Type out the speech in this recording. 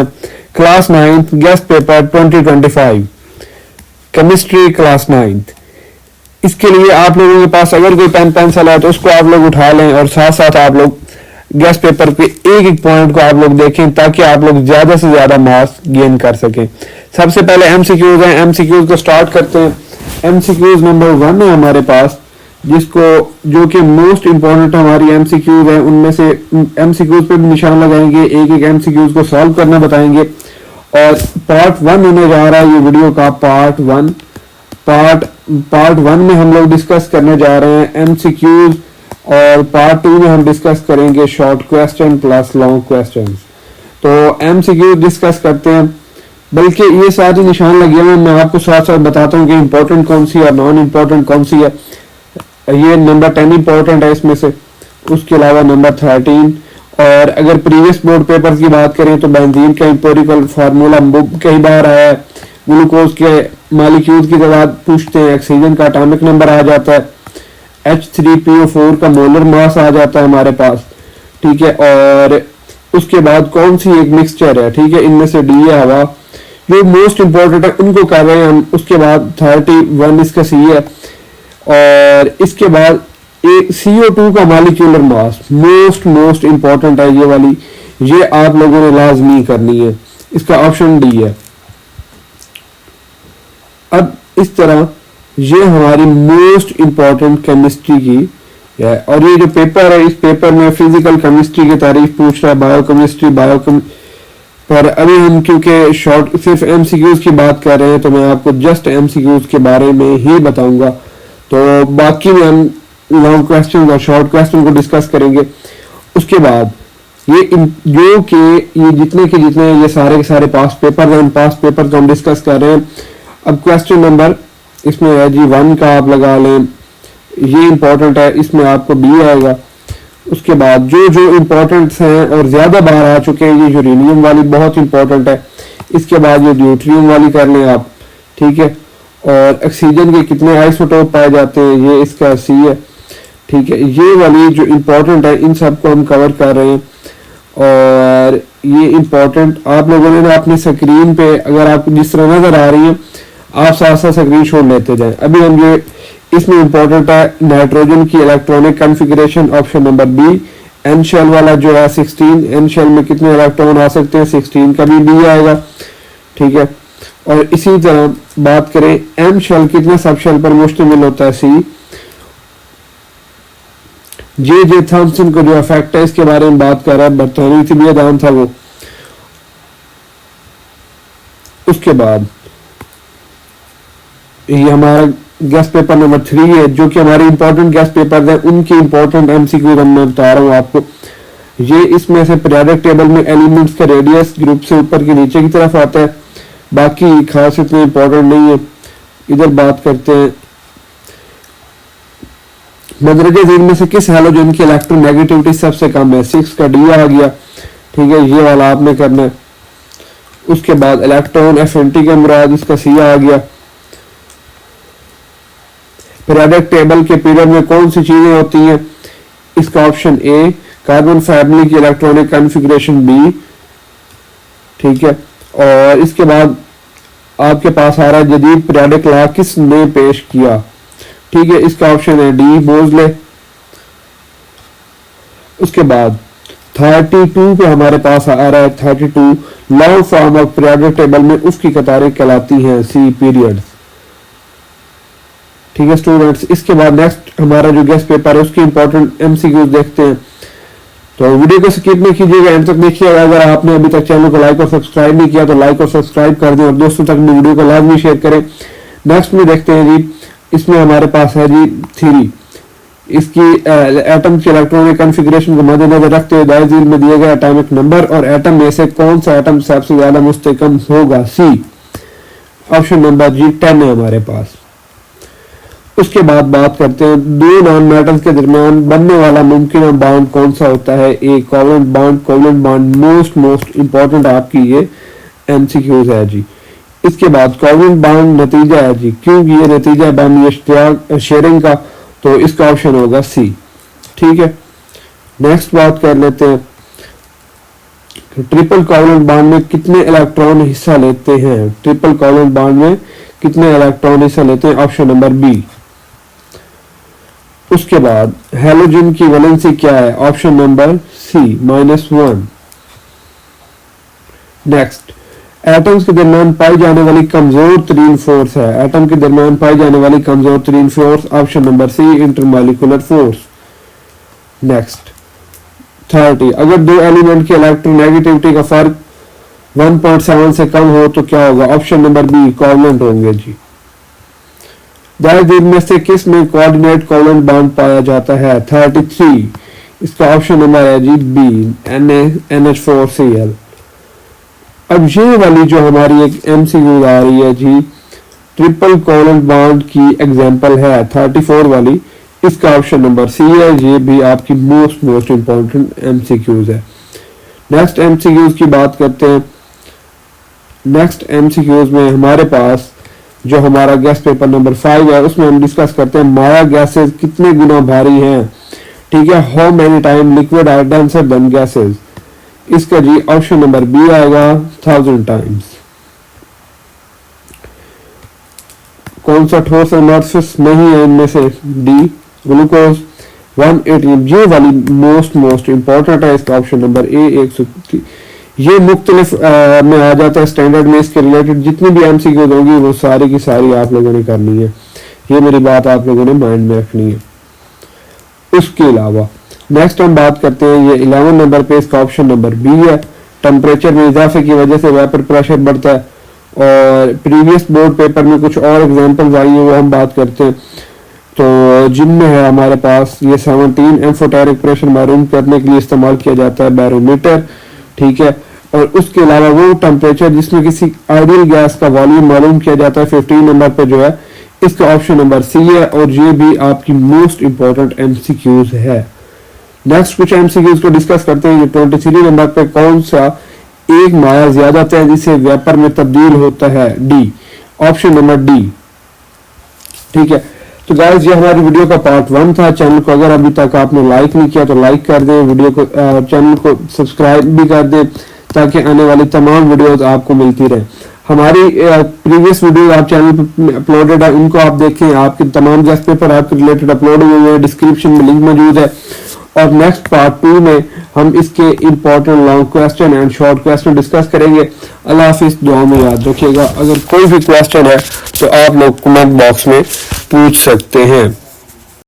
हैं class 9th guest paper 2025 chemistry class 9th। इसके लिए आप लोगों के पास अगर कोई पेन पेंसिल है तो उसको आप लोग उठा लें और साथ साथ आप लोग गेस्ट पेपर के एक एक पॉइंट को आप लोग देखें ताकि आप लोग ज्यादा से ज्यादा मार्क्स गेन कर सकें। सबसे पहले एमसीक्यूज हैं, एमसीक्यूज को स्टार्ट करते हैं। एमसीक्यूज नंबर 1 है हमारे पास, जो कि मोस्ट इंपॉर्टेंट हमारी एमसीक्यूज है। उनमें से एमसीक्यूज पे भी निशान लगाएंगे, एक एक एमसीक्यूज को सॉल्व करना बताएंगे। और पार्ट 1 होने जा रहा है ये वीडियो का पार्ट 1 में हम लोग डिस्कस करने जा रहे हैं एमसीक्यूज, और पार्ट 2 में हम डिस्कस करेंगे short question plus long questions. तो एमसीक्यूज डिस्कस करते हैं, बल्कि ये सारे निशान लगे हुए हैं, मैं आपको साथ साथ बताता हूँ कि इंपॉर्टेंट कौन सी है और नॉन इंपॉर्टेंट कौन सी है। ये नंबर 10 इंपॉर्टेंट है इसमें से, उसके अलावा नंबर 13। और अगर प्रीवियस बोर्ड पेपर की बात करें तो बेंजीन का एम्पिरिकल फार्मूला कई बार आया है, ग्लूकोज के मॉलिक्यूल्स की तादाद पूछते हैं, ऑक्सीजन का एटॉमिक नंबर आ जाता है, H3PO4 का मोलर मास आ जाता है हमारे पास, ठीक है। और उसके बाद कौन सी एक मिक्सचर है, ठीक है, इनमें से डी है हवा, जो मोस्ट इंपॉर्टेंट है उनको कर रहे हैं हम। उसके बाद 31 इसका सी है, और इसके बाद CO2 का मॉलिक्यूलर मास मोस्ट इंपॉर्टेंट है ये वाली, ये आप लोगों ने लाजमी करनी है, इसका ऑप्शन डी है। अब इस तरह ये हमारी मोस्ट इंपॉर्टेंट केमिस्ट्री की है। और ये जो पेपर है, इस पेपर में फिजिकल केमिस्ट्री की तारीफ पूछ रहा है, बायोकेमिस्ट्री पर अभी हम क्योंकि शॉर्ट सिर्फ एमसीक्यूज की बात कर रहे हैं तो मैं आपको जस्ट एमसीक्यूज के बारे में ही बताऊंगा। तो बाकी में हम लॉन्ग क्वेश्चन और शॉर्ट क्वेश्चन को डिस्कस करेंगे। उसके बाद ये जितने के जितने ये सारे के सारे पास पेपर हैं, पास पेपर को हम डिस्कस कर रहे हैं। अब क्वेश्चन नंबर इसमें है जी 1 का आप लगा लें, ये इंपॉर्टेंट है, इसमें आपको बी आएगा। उसके बाद जो इंपॉर्टेंट हैं और ज्यादा बार आ चुके हैं, ये यूरेनियम वाली बहुत इंपॉर्टेंट है। इसके बाद ये ड्यूटेरियम वाली कर लें आप, ठीक है। और ऑक्सीजन के कितने आइसोटोप पाए जाते हैं, ये इसका सी है, ठीक है। ये वाली जो इंपॉर्टेंट है इन सबको हम कवर कर रहे हैं। और ये इंपॉर्टेंट आप लोगों ने ना अपनी स्क्रीन पे अगर आपको जिस तरह नजर आ रही है आप साथ साथ स्क्रीन शॉट लेते जाएं। अभी हम ये इसमें इंपॉर्टेंट है नाइट्रोजन की electronic configuration, option number B. N shell वाला जो है 16, एन शेल में कितने इलेक्ट्रॉन आ सकते हैं, 16 का भी बी आएगा, ठीक है। और इसी तरह बात करें एम शेल कितने सब शेल पर मुश्तमिल होता है, सी। जे थॉम्सन को जो इफेक्ट है इसके बारे में बात कर रहा है, बरतानवी तिबियदान था वो। उसके बाद ये हमारा गेस्ट पेपर नंबर 3 है, जो कि हमारे इंपॉर्टेंट गेस्ट पेपर है, उनकी इंपॉर्टेंट एमसीक्यू मैं बता रहा हूँ आपको। ये इसमें से पीरियोडिक टेबल में एलिमेंट्स का रेडियस ग्रुप से ऊपर के नीचे की तरफ आता है, बाकी खास इतने इंपॉर्टेंट नहीं है। इधर बात करते हैं मदरजे झील में से किस हैलोजन की इलेक्ट्रोनेगेटिविटी सबसे कम है, 6 का डी आ गया, ठीक है, ये वाला आपने करना है। उसके बाद इलेक्ट्रॉन एफिनिटी के मुराद इसका सी आ गया। पीरियोडिक टेबल के पीरियड में कौन सी चीजें होती हैं, इसका ऑप्शन ए। कार्बन फैमिली की इलेक्ट्रॉनिक कॉन्फ़िगरेशन बी, ठीक है। और इसके बाद आपके पास आ रहा है जदीद पीरियोडिक लॉ किसने पेश किया, ठीक है, इसका ऑप्शन है डी, मोज़ले। उसके बाद 32 पे हमारे पास आ रहा है 32 long form of periodic table में उसकी कतारें कहलाती हैं, सी, पीरियड, ठीक है स्टूडेंट्स। इसके बाद नेक्स्ट हमारा जो गेस्ट पेपर है उसकी इंपॉर्टेंट एमसीक्यूज देखते हैं। तो वीडियो को स्किप नहीं कीजिएगा, एंड तक देखिएगा। अगर आपने अभी तक चैनल को लाइक और सब्सक्राइब नहीं किया तो लाइक और सब्सक्राइब कर दें और दोस्तों तक वीडियो को लाजमी शेयर करें। नेक्स्ट में देखते हैं जी, इसमें हमारे पास है जी थ्योरी, इसकी एटम की इलेक्ट्रॉनिक कॉन्फ़िगरेशन को मद्देनजर रखते हुए दायरे में दिए गए एटॉमिक नंबर और एटम में से कौन सा एटम सबसे ज्यादा मुस्तहकम होगा, सी। ऑप्शन नंबर जी 10 है हमारे पास। उसके बाद बात करते हैं दो नॉन मेटल्स के दरमियान बनने वाला मुमकिन बॉन्ड कौन सा होता है, ए covalent bond. Covalent bond most important आपकी ये एमसीक्यूज है जी। इसके बाद कोवेलेंट बॉन्ड नतीजा है जी, क्योंकि ये नतीजा बाहमी इश्तिराक शेयरिंग का, तो इसका ऑप्शन होगा सी, ठीक है। नेक्स्ट बात कर लेते हैं ट्रिपल कोवलेंट बॉन्ड में कितने इलेक्ट्रॉन हिस्सा लेते हैं? ट्रिपल कोवलेंट बॉन्ड में कितने इलेक्ट्रॉन हिस्सा लेते हैं? Option number B. उसके बाद हेलोजन की वैलेंसी क्या है? Option number C -1। Next, atoms के दरमियान पाई जाने वाली कमजोर तरीन फोर्स है। एटम के दरमियान पाई जाने वाली कमजोर तरीन force, option number C, intermolecular force. Next 30, अगर दो एलिमेंट की इलेक्ट्रोनेगेटिविटी का फर्क 1.7 से कम हो तो क्या होगा? ऑप्शन नंबर बी, कोवलेंट होंगे जी। दिन में से किस में कोऑर्डिनेट कोवलेंट बॉन्ड पाया जाता है? 33, इसका ऑप्शन नंबर है जी बी, NH4Cl। अब ये वाली जो हमारी एक MCQ आ रही है जी, ट्रिपल कोवलेंट बॉन्ड की एग्जांपल है 34 वाली, इसका ऑप्शन नंबर सी है। ये भी आपकी मोस्ट इंपॉर्टेंट MCQs है। नेक्स्ट MCQs की बात करते हैं। नेक्स्ट MCQs में हमारे पास जो हमारा गैस पेपर नंबर 5 है, उसमें हम डिस्कस करते हैं माया गैसेस कितने गुना भारी हैं। ठीक है, how many time liquid are denser than gases, इसका जी ऑप्शन नंबर बी आएगा 1000 टाइम्स। कौन सा ठोस एमोर्फस नहीं है इनमें से? D, glucose. 180, ये वाली मोस्ट इंपॉर्टेंट है, इसका ऑप्शन नंबर ए 130। ये मुख्तलिफ में आ जाता है स्टैंडर्ड में। इसके रिलेटेड जितनी भी MCQ होंगी वो सारी की सारी आप लोगों ने करनी है। ये मेरी बात आप लोगों ने माइंड में रखनी है। उसके अलावा नेक्स्ट हम बात करते हैं, ये 11 नंबर पे, इसका ऑप्शन नंबर बी है। टेम्परेचर में इजाफे की वजह से वेपर प्रेशर बढ़ता है। और प्रीवियस बोर्ड पेपर में कुछ और एग्जांपल्स आई है, वो हम बात करते हैं। तो जिनमें है हमारे पास ये 17 एम्फोटेरिक प्रेशर मालूम करने के लिए इस्तेमाल किया जाता है बैरोमीटर। ठीक है, और उसके अलावा वो टेम्परेचर जिसमें किसी आइडियल गैस का वॉल्यूम मालूम किया जाता है 15 नंबर पे जो है, इसका ऑप्शन नंबर सी है। और ये भी आपकी मोस्ट इंपॉर्टेंट MCQs है। नेक्स्ट कुछ MCQs को डिस्कस करते हैं। 23 नंबर पे कौन सा एक माया ज्यादा तेजी से वेपर में तब्दील होता है? D, option number D. ठीक है, तो गाइस ये हमारी वीडियो का पार्ट 1 था। चैनल को अगर अभी तक आपने लाइक नहीं किया तो लाइक कर दें, वीडियो को चैनल को सब्सक्राइब भी कर दें ताकि आने वाली तमाम वीडियोस आपको मिलती रहे। हमारी प्रीवियस वीडियो आप चैनल पर अपलोडेड है, उनको आप देखें। आपके तमाम गैस पेपर आपके रिलेटेड अपलोड हुए हैं, डिस्क्रिप्शन में लिंक मौजूद है। और नेक्स्ट पार्ट 2 में हम इसके important long question and short question discuss करेंगे। अल्लाह हाफिज, दुआ में याद रखिएगा। अगर कोई भी क्वेश्चन है तो आप लोग कमेंट बॉक्स में पूछ सकते हैं।